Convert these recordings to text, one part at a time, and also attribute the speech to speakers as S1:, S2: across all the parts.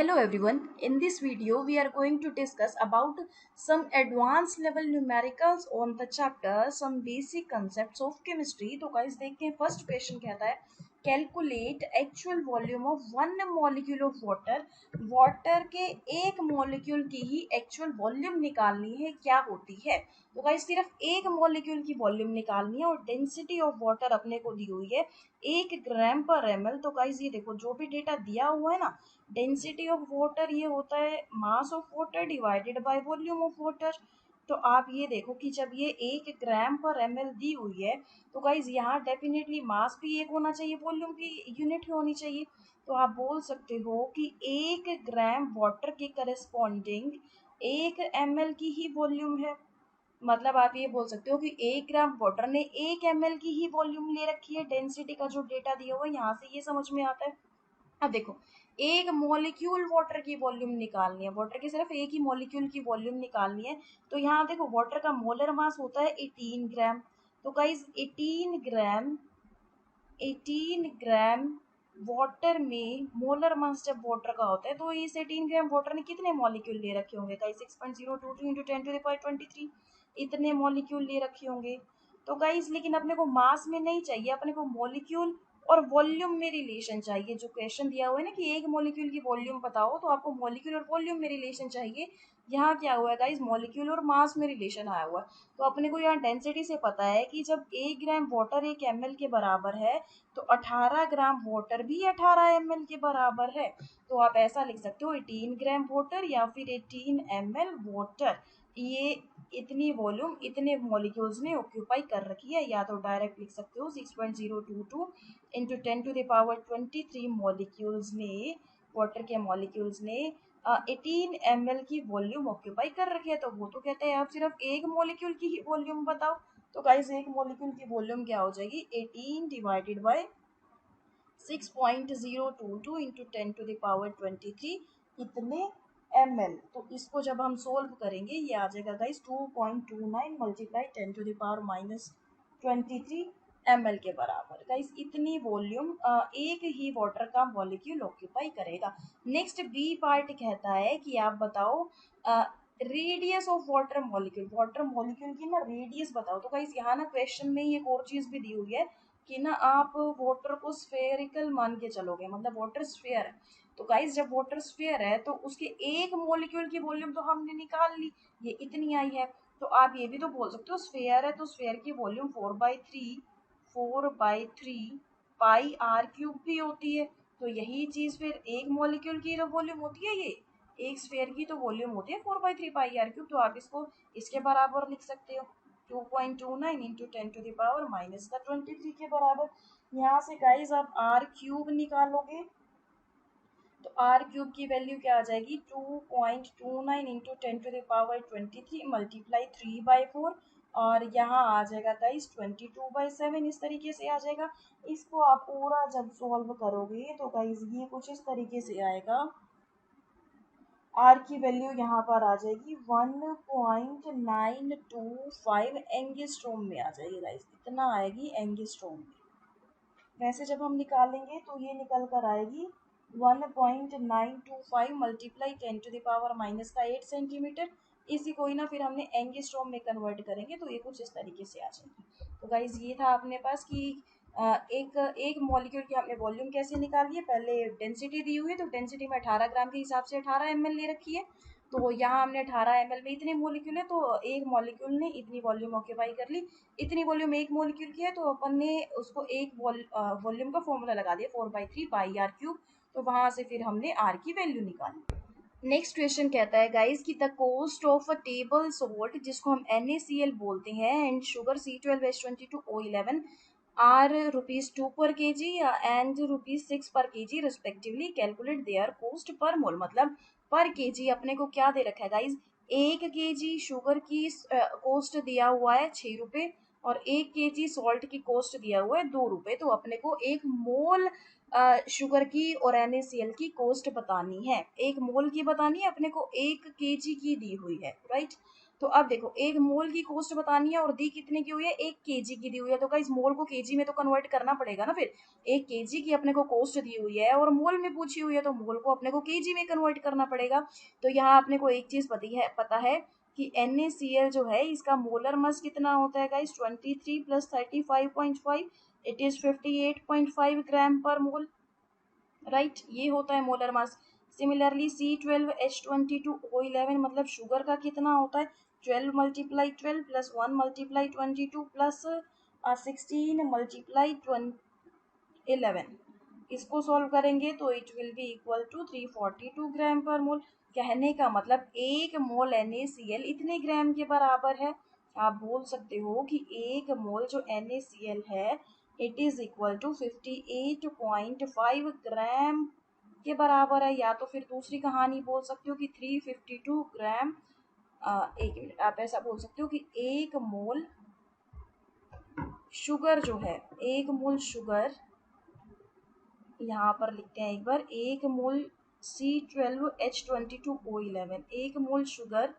S1: Hello everyone, in this video we are going to discuss about some advanced level numericals on the chapter some basic concepts of chemistry. तो guys देखते हैं first question कहता है calculate actual volume of one molecule of water. Water के एक molecule की ही actual volume निकालनी है, क्या होती है। तो गाइस सिर्फ एक मॉलिक्यूल की वॉल्यूम निकालनी है और डेंसिटी ऑफ वाटर अपने को दी हुई है 1 ग्राम/ml। तो गाइस ये देखो जो भी डेटा दिया हुआ है ना, डेंसिटी ऑफ वाटर ये होता है mass of water divided by volume of water. तो आप ये देखो कि जब ये 1 ग्राम/ml दी हुई है तो गाइज यहाँ डेफिनेटली मास भी एक होना चाहिए, वॉल्यूम भी यूनिट होनी चाहिए। तो आप बोल सकते हो कि 1 ग्राम वाटर के करस्पॉन्डिंग 1 ml की ही वॉल्यूम है। मतलब आप ये बोल सकते हो कि 1 ग्राम वाटर ने 1 ml की ही वॉल्यूम ले रखी है। डेंसिटी का जो डेटा दिया हुआ है यहाँ से ये समझ में आता है। अब देखो एक मॉलिक्यूल वाटर की वॉल्यूम निकालनी है, वाटर की सिर्फ एक ही मॉलिक्यूल की वॉल्यूम निकालनी है। तो यहाँ देखो वाटर का मोलर मास होता है 18 ग्राम। तो गाइज 18 ग्राम वाटर में मोलर मास जब वाटर का होता है तो इस 18 ग्राम वाटर ने कितने मॉलिक्यूल ले रखे होंगे गाइस 6.022 इंटू 10⁻23 इतने मॉलिक्यूल ले रखे होंगे। तो गाइस लेकिन अपने को मास में नहीं चाहिए, अपने को मॉलिक्यूल और वॉल्यूम में रिलेशन चाहिए। जो क्वेश्चन दिया हुआ है ना कि एक मॉलिक्यूल की वॉल्यूम बताओ, तो आपको मॉलिक्यूल और वॉल्यूम में रिलेशन चाहिए। यहाँ क्या हुआ है गाइस, मॉलिक्यूल और मास में रिलेशन आया हुआ है। तो अपने को यहाँ डेंसिटी से पता है कि जब 1 ग्राम वाटर 1 ml के बराबर है तो 18 ग्राम वाटर भी 18 ml के बराबर है। तो आप ऐसा लिख सकते हो 18 ग्राम वाटर या फिर 18 ml वाटर, ये इतनी वॉल्यूम इतने मॉलिक्यूल्स ने ऑक्यूपाई कर रखी है। या तो डायरेक्ट लिख सकते हो 6.022 इंटू 10⁻23 मॉलिक्यूल्स ने, वाटर के मॉलिक्यूल्स ने 18 ml की वॉल्यूम ऑक्यूपाई कर रखी है। तो वो तो कहते हैं आप सिर्फ एक मॉलिक्यूल की ही वॉल्यूम बताओ। तो गाइस एक मॉलिक्यूल की वॉल्यूम क्या हो जाएगी 18 डिवाइडेड बाय 6.022 इंटू 10⁻23 इतने ml। तो इसको जब हम सोल्व करेंगे ये आ जाएगा गाइस 2.29 मल्टीप्लाई 10⁻23 ml के बराबर। गाइस इतनी वॉल्यूम एक ही वाटर का मॉलिक्यूल ऑक्यूपाई करेगा। नेक्स्ट बी पार्ट कहता है कि आप बताओ radius of water molecule, water molecule की ना रेडियस बताओ। तो गाइस यहाँ ना क्वेश्चन में एक और चीज भी दी हुई है कि ना आप वाटर को स्फेरिकल मान के चलोगे, मतलब वाटर स्फीयर है। तो गाइस जब वाटर स्फीयर है तो उसके एक मॉलिक्यूल की वॉल्यूम तो हमने निकाल ली, ये इतनी आई है। तो आप ये भी तो बोल सकते हो स्फीयर है तो स्फीयर की वॉल्यूम 4/3 पाई आर क्यूब भी होती है। तो यही चीज फिर एक मॉलिक्यूल की वॉल्यूम होती है, ये एक स्फीयर की तो वॉल्यूम होती है 4/3 पाई आर क्यूब। तो आप इसको इसके बराबर लिख सकते हो 2.29 इंटू 10⁻⁻23 के बराबर। यहाँ से गाइज आप आर क्यूब निकालोगे तो आर क्यूब की वैल्यू क्या आ जाएगी 2.29 इंटू 10⁻23 मल्टीप्लाई 3/4 और यहाँ आ जाएगा गाइज 22/7 इस तरीके से आ जाएगा। इसको आप पूरा जब सॉल्व करोगे तो गाइज ये कुछ इस तरीके से आएगा। आर की वैल्यू यहाँ पर आ जाएगी 1.925 एंगस्ट्रोम में आ जाएगी गाइस, इतना आएगी एंगस्ट्रोम में। वैसे जब हम निकालेंगे तो ये निकल कर आएगी 1.925 मल्टीप्लाई 10⁻⁻8 सेंटीमीटर। इसी को ही ना फिर हमने एंगस्ट्रोम में कन्वर्ट करेंगे तो ये कुछ इस तरीके से आ जाएगी। तो गाइज ये था अपने पास कि एक एक मॉलिक्यूल की हमने वॉल्यूम कैसे निकाली है। पहले डेंसिटी दी हुई है तो डेंसिटी में 18 ग्राम के हिसाब से 18 ml ले रखी है। तो यहाँ हमने 18 ml में इतने मॉलिक्यूल है तो एक मॉलिक्यूल ने इतनी वॉल्यूम ऑक्यूपाई कर ली। इतनी वॉल्यूम एक मॉलिक्यूल की है तो अपन ने उसको एक वॉल्यूम का फॉर्मूला लगा दिया 4/3 पाई आर क्यूब। तो वहां से फिर हमने आर की वैल्यू निकाली। नेक्स्ट क्वेश्चन कहता है गाइस कि the cost of a table salt जिसको हम NaCl बोलते हैं एंड शुगर C12H22O11 आर ₹2 पर kg and ₹6 per kg respectively, calculate their cost per mole. मतलब पर kg अपने को क्या दे रखा है गाइज 1 kg शुगर की कॉस्ट दिया हुआ है 6 रुपये और 1 kg सॉल्ट की कॉस्ट दिया हुआ है 2 रुपये। तो अपने को एक मोल शुगर की और NaCl की कॉस्ट बतानी है, एक मोल की बतानी है, अपने को 1 kg की दी हुई है राइट। तो अब देखो एक मोल की कॉस्ट बतानी है और दी कितने की हुई है, 1 kg की दी हुई है। तो गाइस मोल को केजी में तो कन्वर्ट करना पड़ेगा ना, फिर 1 kg की अपने को कॉस्ट दी हुई है और मोल में पूछी हुई है तो मोल को अपने को केजी में कन्वर्ट करना पड़ेगा। तो यहाँ अपने को एक चीज पता है कि NaCl जो है इसका मोलर मास कितना होता है guys, 23 + 35.5, it is 58.5 gram per mole, right, ये होता है मोलर मास। सिमिलरली C12H22O11 मतलब शुगर का कितना होता है, 12 × 12 + 1 × 22 प्लस 16 × 11, इसको सॉल्व करेंगे तो it will be equal to 342 gram per mole. कहने का मतलब 1 मोल NaCl इतने ग्राम के बराबर है। आप बोल सकते हो कि 1 मोल जो NaCl है इट इज इक्वल टू 58.5 ग्राम के बराबर है। या तो फिर दूसरी कहानी बोल सकते हो कि 352 ग्राम, एक मिनट, आप ऐसा बोल सकते हो कि 1 मोल शुगर जो है, 1 मोल शुगर, यहाँ पर लिखते हैं एक बार, 1 मोल C12H22O11, 1 मोल शुगर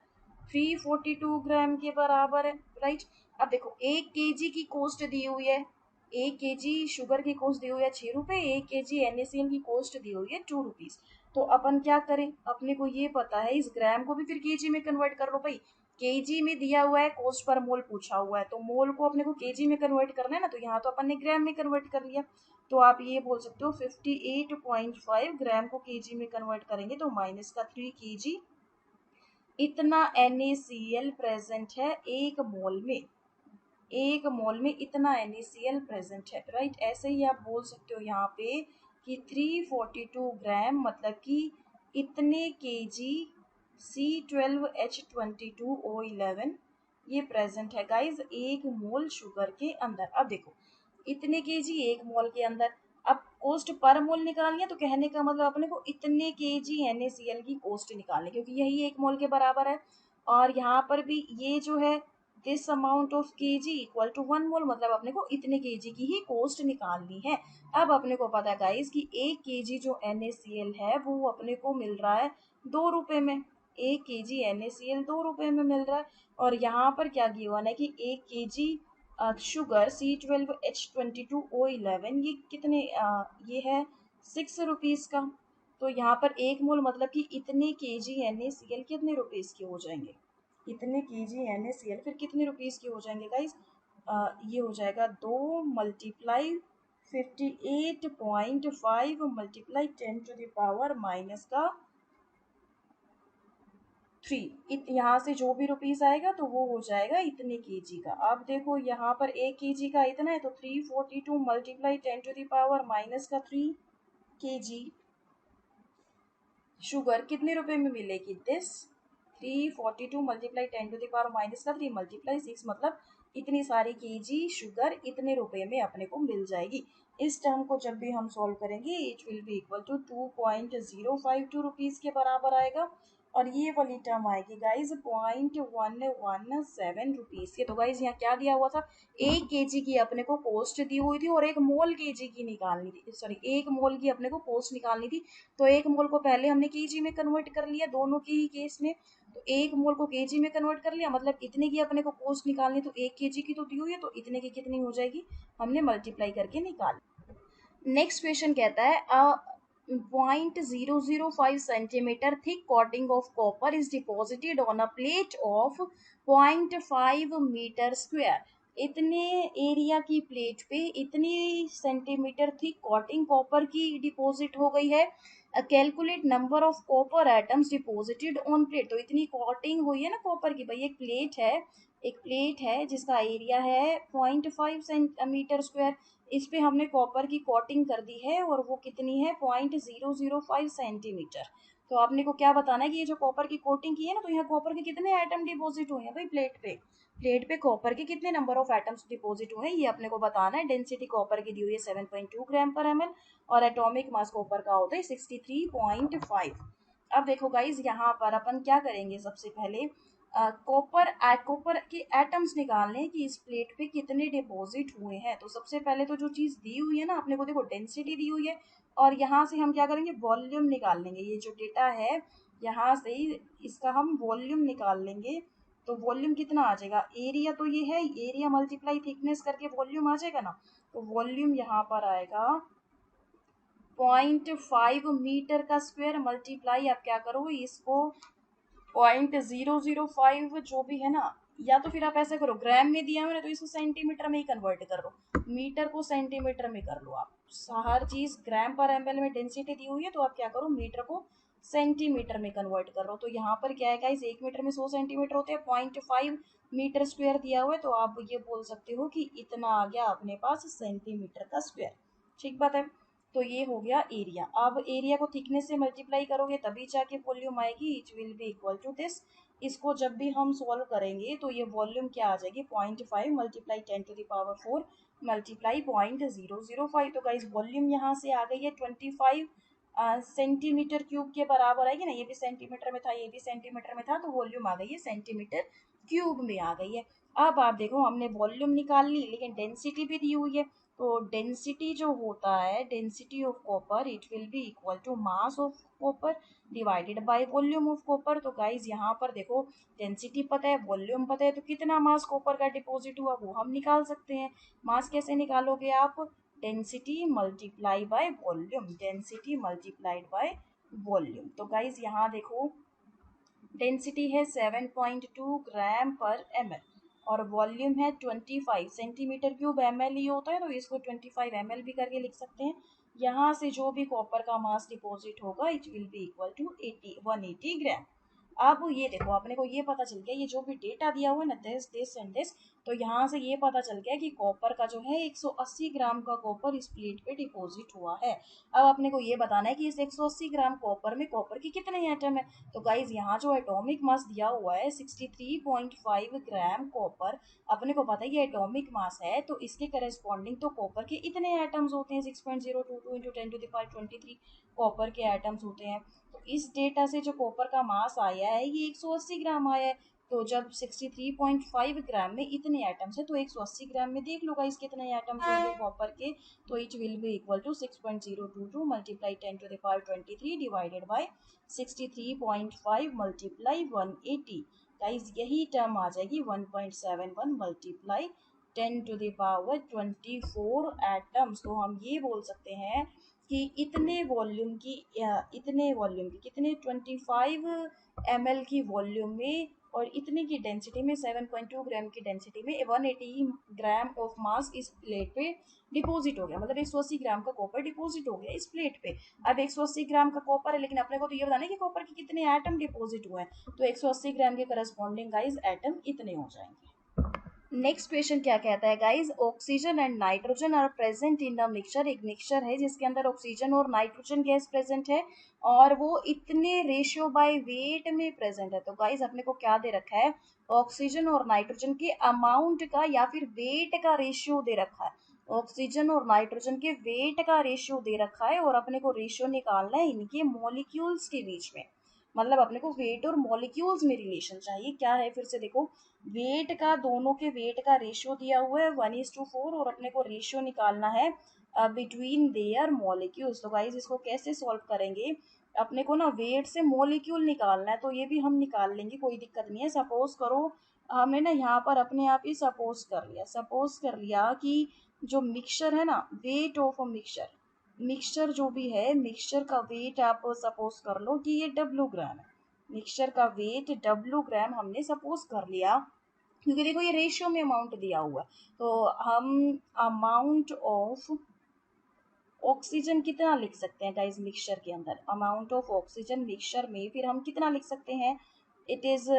S1: 342 ग्राम के बराबर है, राइट। अब देखो 1 kg की कॉस्ट दी हुई है, 1 kg शुगर की कॉस्ट दी हुई है 6 रुपए, 1 kg NaCl की कॉस्ट दी हुई है 2 रुपीज। तो अपन क्या करें, अपने को ये पता है इस ग्राम को भी फिर केजी में कन्वर्ट कर लो भाई। केजी में दिया हुआ है, कॉस्ट पर मोल पूछा हुआ है, तो मोल को अपने को केजी में कन्वर्ट करना है ना, तो यहाँ तो अपन ने ग्राम में कन्वर्ट कर लिया। तो आप ये बोल सकते हो 58.5 ग्राम को केजी में कन्वर्ट करेंगे तो माइनस का 3 kg, इतना NaCl प्रेजेंट है 1 मोल में, 1 मोल में इतना NaCl प्रेजेंट है, राइट। ऐसे ही आप बोल सकते हो यहाँ पे कि 342 ग्राम मतलब कि इतने kg C12H22O11 ये प्रेजेंट है गाइज 1 मोल शुगर के अंदर। अब देखो इतने kg 1 मोल के अंदर, अब कॉस्ट पर मोल निकालनी है तो कहने का मतलब अपने को इतने kg NaCl की कॉस्ट निकालनी, क्योंकि यही 1 मोल के बराबर है। और यहाँ पर भी ये जो है this amount of kg equal to 1 mole, मतलब अपने को इतने kg की ही कॉस्ट निकालनी है। अब अपने को पता है गाइस कि 1 kg जो NaCl है वो अपने को मिल रहा है 2 रुपए में, 1 kg NaCl 2 रुपए में मिल रहा है। और यहाँ पर क्या गिवन है कि 1 kg शुगर C12H22O11 ये कितने ये है 6 रुपीज का। तो यहाँ पर 1 मोल मतलब कि इतने kg NaCl कितने रुपीज के हो जाएंगे, इतने kg NaCl फिर कितने रुपीज के हो जाएंगे गाइस, ये हो जाएगा 2 × 58.5 × 10⁻³ यहाँ से जो भी रुपीस आएगा तो वो हो जाएगा इतने kg का। अब देखो यहाँ पर 1 kg का इतना है तो 342 × 10⁻³ शुगर कितने रुपए में मिलेगी, दिस 342 × 10⁻³ मतलब इतनी सारी kg शुगर इतने रुपए में अपने को मिल जाएगी। इस टर्म को जब भी हम सॉल्व करेंगे it will be equal to 2.052 rupees के बराबर आएगा। और ये वाली टर्म आएगी गाइज 0.117 रुपीज के। तो गाइज यहाँ क्या दिया हुआ था, 1 kg की अपने को कॉस्ट दी हुई थी और 1 मोल kg की निकालनी थी, सॉरी 1 मोल की अपने को कॉस्ट निकालनी थी। तो 1 मोल को पहले हमने kg में कन्वर्ट कर लिया दोनों के ही केस में, तो 1 मोल को kg में कन्वर्ट कर लिया, मतलब इतने की अपने को कॉस्ट निकालनी, तो 1 kg की तो दी हुई है तो इतने की कितनी हो जाएगी, हमने मल्टीप्लाई करके निकाल। नेक्स्ट क्वेश्चन कहता है 0.005 centimetre thick coating of copper is deposited on a plate of 0.5 metre square. इतने एरिया की प्लेट पे इतनी सेंटीमीटर थिक कॉटिंग कॉपर की डिपॉजिट हो गई है। Calculate number of copper atoms deposited on plate. तो इतनी कॉटिंग हुई है ना कॉपर की, भाई एक प्लेट है जिसका एरिया है 0.5 सेंटीमीटर स्क्वायर, इस पे हमने कॉपर की कोटिंग कर दी है और वो कितनी है 0.005 सेंटीमीटर। तो आपने को क्या बताना है कि ये जो कॉपर की कोटिंग की है ना, तो यहाँ कॉपर के कितने एटम डिपॉजिट हुए हैं भाई प्लेट पे कॉपर के कितने नंबर ऑफ एटम्स डिपॉजिट हुए हैं ये अपने को बताना है। डेंसिटी कॉपर की दी हुई है 7.2 ग्राम पर ml और एटॉमिक मास कॉपर का होता है 63.5। अब देखो गाइज यहाँ पर अपन क्या करेंगे, सबसे पहले कॉपर के एटम्स निकालने कि इस प्लेट पे कितने डिपॉजिट हुए हैं। तो सबसे पहले तो जो चीज दी हुई है ना अपने को, देखो डेंसिटी दी हुई है और यहाँ से हम क्या करेंगे वॉल्यूम निकाल लेंगे। ये जो डेटा है यहाँ से इसका हम वॉल्यूम निकाल लेंगे तो वॉल्यूम कितना आ जाएगा, एरिया तो ये है, एरिया मल्टीप्लाई थिकनेस करके वॉल्यूम आ जाएगा ना। तो वॉल्यूम यहाँ पर आएगा 0.5 मीटर का स्क्वायर मल्टीप्लाई, आप क्या करो इसको 0.005 जो भी है ना, या तो फिर आप ऐसा करो, ग्राम में दिया मैंने तो इसको सेंटीमीटर में ही कन्वर्ट कर लो, मीटर को सेंटीमीटर में कर लो आप। हर चीज ग्राम पर एमएल में डेंसिटी दी हुई है, तो आप क्या करो मीटर को सेंटीमीटर में कन्वर्ट कर लो। तो यहाँ पर क्या है गाइस, 1 मीटर में 100 सेंटीमीटर होते हैं, 0.5 मीटर स्क्वायर दिया हुआ है, तो आप ये बोल सकते हो कि इतना आ गया अपने पास सेंटीमीटर का स्क्वायर। ठीक बात है। तो ये हो गया एरिया। अब एरिया को थिकनेस से मल्टीप्लाई करोगे तभी जाके वॉल्यूम आएगी, it will be equal to this. इसको जब भी हम सॉल्व करेंगे तो ये वॉल्यूम क्या आ जाएगी, 0.5 मल्टीप्लाई 10⁴ मल्टीप्लाई 0.005। तो गाइस वॉल्यूम यहाँ से आ गई है 25 सेंटीमीटर क्यूब के बराबर आएगी ना, ये भी सेंटीमीटर में था, ये भी सेंटीमीटर में था, तो वॉल्यूम आ गई है सेंटीमीटर क्यूब में आ गई है। अब आप देखो हमने वॉल्यूम निकाल ली, लेकिन डेंसिटी भी दी हुई है। तो डेंसिटी जो होता है, density of copper it will be equal to mass of copper divided by volume of copper. तो गाइज यहाँ पर देखो डेंसिटी पता है, वॉल्यूम पता है, तो कितना मास कॉपर का डिपॉजिट हुआ वो हम निकाल सकते हैं। मास कैसे निकालोगे आप, density multiply by volume, density multiplied by volume. तो गाइज यहाँ देखो डेंसिटी है 7.2 ग्राम पर एम एल और वॉल्यूम है 25 सेंटीमीटर क्यूब एम एल ही होता है, तो इसको 25 एम एल भी करके लिख सकते हैं। यहाँ से जो भी कॉपर का मास डिपॉजिट होगा it will be equal to 180 gram. अब ये देखो अपने को ये पता चल गया, ये जो भी डेटा दिया हुआ है ना दिस एंड दिस, तो यहाँ से ये पता चल गया कि कॉपर का जो है 180 ग्राम का कॉपर इस प्लेट पे डिपॉजिट हुआ है। अब अपने को ये बताना है कि इस 180 ग्राम कॉपर में कॉपर के कितने एटम है। तो गाइज यहाँ जो एटॉमिक मास दिया हुआ है 63.5 ग्राम कॉपर, अपने को पता है ये एटॉमिक मास है, तो इसके करेस्पॉन्डिंग तो कॉपर के इतने एटम्स होते हैं, 6.022 इंटू 10⁵ कॉपर के एटम्स होते हैं। तो इस डेटा से जो कॉपर का मास आया है ये 180 ग्राम आया है। तो जब 63.5 ग्राम में इतने एटम्स है तो 180 ग्राम में देख लो गाइस कितने एटम्स होंगे कॉपर के, तो it will be equal to 6.022 multiply 10⁻23 divided by 63.5 multiply 180। Guys यही टर्म आ जाएगी 1.71 मल्टीप्लाई 10⁻24 एटम्स। तो हम ये बोल सकते हैं कि इतने वॉल्यूम की कितने 25 ml की वॉल्यूम में और इतने की डेंसिटी में 7.2 ग्राम की डेंसिटी में 180 ग्राम ऑफ मास इस प्लेट पे डिपॉजिट हो गया, मतलब 180 ग्राम का कॉपर डिपॉजिट हो गया इस प्लेट पे। अब 180 ग्राम का कॉपर है, लेकिन अपने को तो ये बताना है कि कॉपर के कितने एटम डिपॉजिट हुए हैं, तो 180 ग्राम के करस्पॉन्डिंग गाइस एटम इतने हो जाएंगे। नेक्स्ट क्वेश्चन क्या कहता है guys, oxygen and nitrogen are present in the mixture. एक मिक्सचर है जिसके अंदर ऑक्सीजन और नाइट्रोजन गैस प्रेजेंट है और वो इतने रेशियो बाय वेट में प्रेजेंट है। तो गाइस अपने को क्या दे रखा है, ऑक्सीजन और नाइट्रोजन के अमाउंट का या फिर वेट का रेशियो दे रखा है। ऑक्सीजन और नाइट्रोजन के वेट का रेशियो दे रखा है और अपने को रेशियो निकालना है इनके मॉलिक्यूल्स के बीच में, मतलब अपने को वेट और मॉलिक्यूल्स में रिलेशन चाहिए। क्या है फिर से देखो, वेट का, दोनों के वेट का रेशियो दिया हुआ है 1:4 और अपने को रेशियो निकालना है बिटवीन देयर मॉलिक्यूल्स। तो गाइज इसको कैसे सॉल्व करेंगे, अपने को ना वेट से मॉलिक्यूल निकालना है, तो ये भी हम निकाल लेंगे, कोई दिक्कत नहीं है। सपोज करो हमने ना यहाँ पर अपने आप ही सपोज कर लिया कि जो मिक्सचर है ना, वेट ऑफ मिक्सचर जो भी है, मिक्सचर का वेट आप सपोज कर लो कि ये W ग्राम है, मिक्सचर का वेट W ग्राम हमने सपोज कर लिया, क्योंकि देखो ये रेशियो में अमाउंट दिया हुआ है। तो हम अमाउंट ऑफ ऑक्सीजन कितना लिख सकते हैं गाइस मिक्सचर के अंदर, अमाउंट ऑफ ऑक्सीजन मिक्सचर में फिर हम कितना लिख सकते हैं, इट इज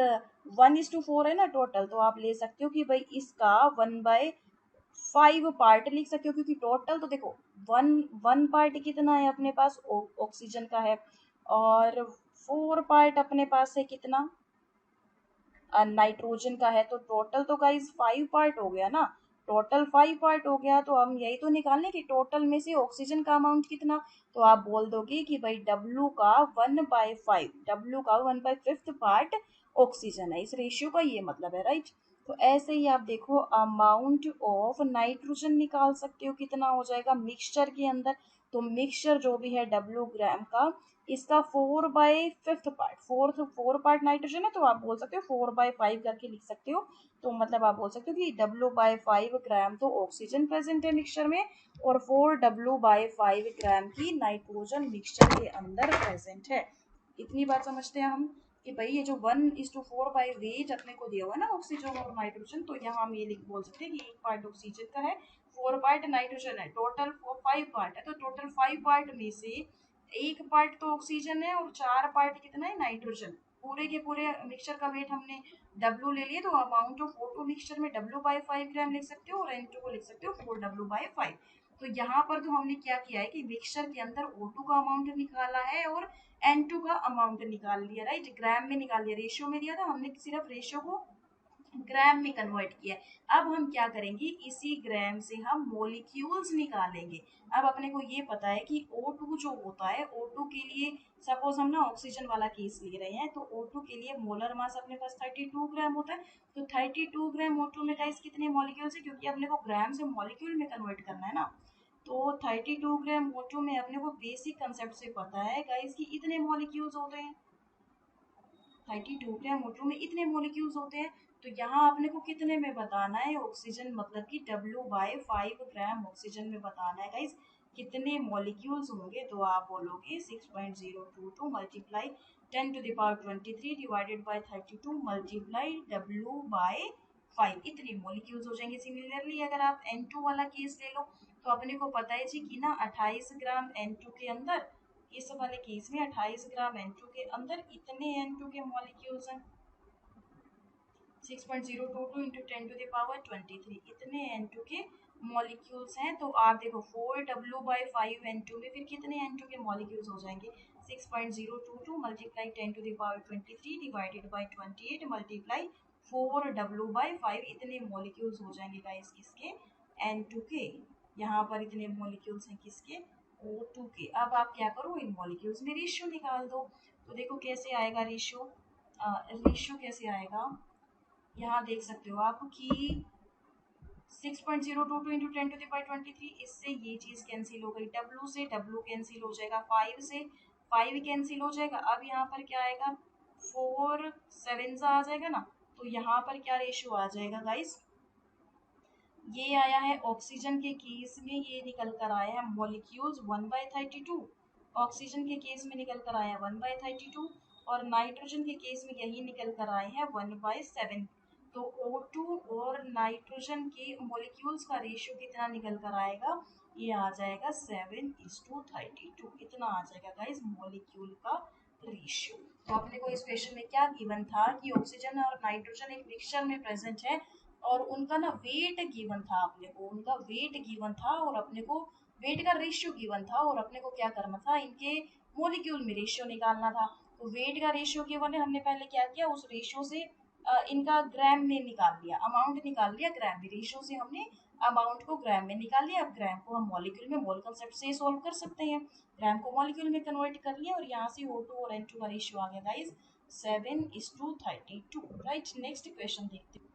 S1: 1:4 है ना टोटल, तो आप ले सकते हो कि भाई इसका 1/5 पार्ट लिख सकते हो, क्योंकि टोटल तो देखो वन पार्ट कितना है अपने पास ऑक्सीजन का है और 4 पार्ट अपने पास है कितना नाइट्रोजन का है, तो टोटल तो गाइज 5 पार्ट हो गया ना, टोटल 5 पार्ट हो गया। तो हम यही तो निकालने कि टोटल में से ऑक्सीजन का अमाउंट कितना, तो आप बोल दोगे कि भाई W का 1/5, W का 1/5 पार्ट ऑक्सीजन है, इस रेशियो का ये मतलब है, राइट। तो ऐसे ही आप देखो अमाउंट ऑफ नाइट्रोजन निकाल सकते हो कितना हो जाएगा मिक्सचर के अंदर, तो मिक्सचर जो भी है W ग्राम का इसका 4/5 पार्ट, फोर पार्ट नाइट्रोजन है, तो आप बोल सकते हो 4/5 करके लिख सकते हो। तो मतलब आप बोल सकते हो कि W/5 ग्राम तो ऑक्सीजन प्रेजेंट है मिक्सचर में, और 4W/5 ग्राम की नाइट्रोजन मिक्सचर के अंदर प्रेजेंट है। इतनी बात समझते हैं हम कि भाई ये जो 1:4 रेट अपने को दिया हुआ है ना ऑक्सीजन और नाइट्रोजन, तो यहाँ हम ये लिख बोल सकते हैं कि एक पार्ट ऑक्सीजन का है, 4 पार्ट नाइट्रोजन है, टोटल 5 पार्ट है। तो टोटल 5 पार्ट में से एक पार्ट तो ऑक्सीजन है और 4 पार्ट कितना है नाइट्रोजन। पूरे के पूरे मिक्सचर का वेट हमने डब्ल्यू ले लिए, तो अमाउंट ऑफ O2 मिक्सचर में W/5 ग्राम लिख सकते हो और N2 को लिख सकते हो 4W/5। तो यहाँ पर तो हमने क्या किया है कि मिक्सचर के अंदर O2 का अमाउंट निकाला है और N2 का अमाउंट निकाल लिया, राइट, ग्राम में निकाल लिया, रेशियो में दिया था हमने, सिर्फ रेशियो को ग्राम में कन्वर्ट किया है। अब हम क्या करेंगे, इसी ग्राम से हम मॉलिक्यूल्स निकालेंगे। अब अपने को ये पता है कि O2 जो होता है, O2 के लिए सपोज हम ना ऑक्सीजन वाला केस ले रहे हैं, तो O2 के लिए मोलर मास अपने पास 32 ग्राम होता है। तो 32 ग्राम O2 में गाइस कितने मॉलिक्यूल्स है, क्योंकि अपने को ग्राम से मॉलिक्यूल में कन्वर्ट करना है ना। तो 32 ग्राम O2 में अपने को बेसिक कंसेप्ट से पता है गाइस कि इतने मॉलिक्यूल्स होते हैं, 32 ग्राम O2 में इतने मॉलिक्यूल्स होते हैं। तो यहाँ अपने को कितने में बताना है, ऑक्सीजन मतलब कि W/5 ग्राम ऑक्सीजन में बताना है गाइस कितने मॉलिक्यूल्स होंगे। तो आप बोलोगे 6.022 multiply 10⁻23 divided bye 32 multiply W/5, इतने मॉलिक्यूल्स हो जाएंगे। सिमिलरली अगर आप N2 वाला केस ले लो, तो अपने को पता है जी कि ना 28 ग्राम N2 के अंदर, इस वाले केस में 28 ग्राम N2 के अंदर इतने N2 के मॉलिक्यूल्स हैं, 6.022 इंटू 10⁻23, इतने N2 के मॉलिक्यूल्स हैं। तो आप देखो 4W/5 N2 में फिर कितने N2 के मॉलिक्यूल्स हो जाएंगे, 6.022 multiply 10⁻23 divided by 28 multiply 4W/5, इतने मॉलिक्यूल्स हो जाएंगे गाइस किसके, N2 के। यहाँ पर इतने मॉलिक्यूल्स हैं किसके, O2 के। अब आप क्या करो, इन मॉलिक्यूल्स में रेशियो निकाल दो। तो देखो कैसे आएगा रेशियो, रेशियो कैसे आएगा, यहाँ देख सकते हो आप कि 6.022 इंटू 10⁻23, इससे ये चीज कैंसिल हो गई, W से W कैंसिल हो जाएगा, 5 से 5 कैंसिल हो जाएगा। अब यहाँ पर क्या आएगा, 4 7 आ जाएगा ना। तो यहाँ पर क्या रेशियो आ जाएगा गाइस, ये आया है ऑक्सीजन के केस में, ये निकल कर आया है मॉलिक्यूल्स 1/32, ऑक्सीजन के केस में निकल कर आया 1/32, और नाइट्रोजन के केस में यही निकल कर आए हैं 1/7। तो O2 और नाइट्रोजन के मॉलिक्यूल्स का रेशियो कितना निकल कर आएगा, ये आ जाएगा 7:32, इतना आ जाएगा गाइस मॉलिक्यूल का रेशियो। तो अपने को इस क्वेश्चन में क्या गिवन था कि ऑक्सीजन और नाइट्रोजन एक मिक्सचर में प्रेजेंट है, और उनका ना वेट गिवन था, अपने को उनका वेट गिवन था, और अपने को वेट का रेशियो गिवन था, और अपने को क्या करना था, इनके मोलिक्यूल में रेशियो निकालना था। तो वेट का रेशियो गिवन है, हमने पहले क्या किया, उस रेशियो से इनका ग्राम में निकाल लिया, अमाउंट निकाल लिया ग्राम में, रेशियो से हमने अमाउंट को ग्राम में निकाल लिया। अब ग्राम को हम मॉलिक्यूल में मोल कंसेप्ट से सोल्व कर सकते हैं, ग्राम को मॉलिक्यूल में कन्वर्ट कर लिया, और यहाँ से O2 और N2 का रेशियो आ गया गाइस 7:32, राइट। नेक्स्ट क्वेश्चन देखते हैं।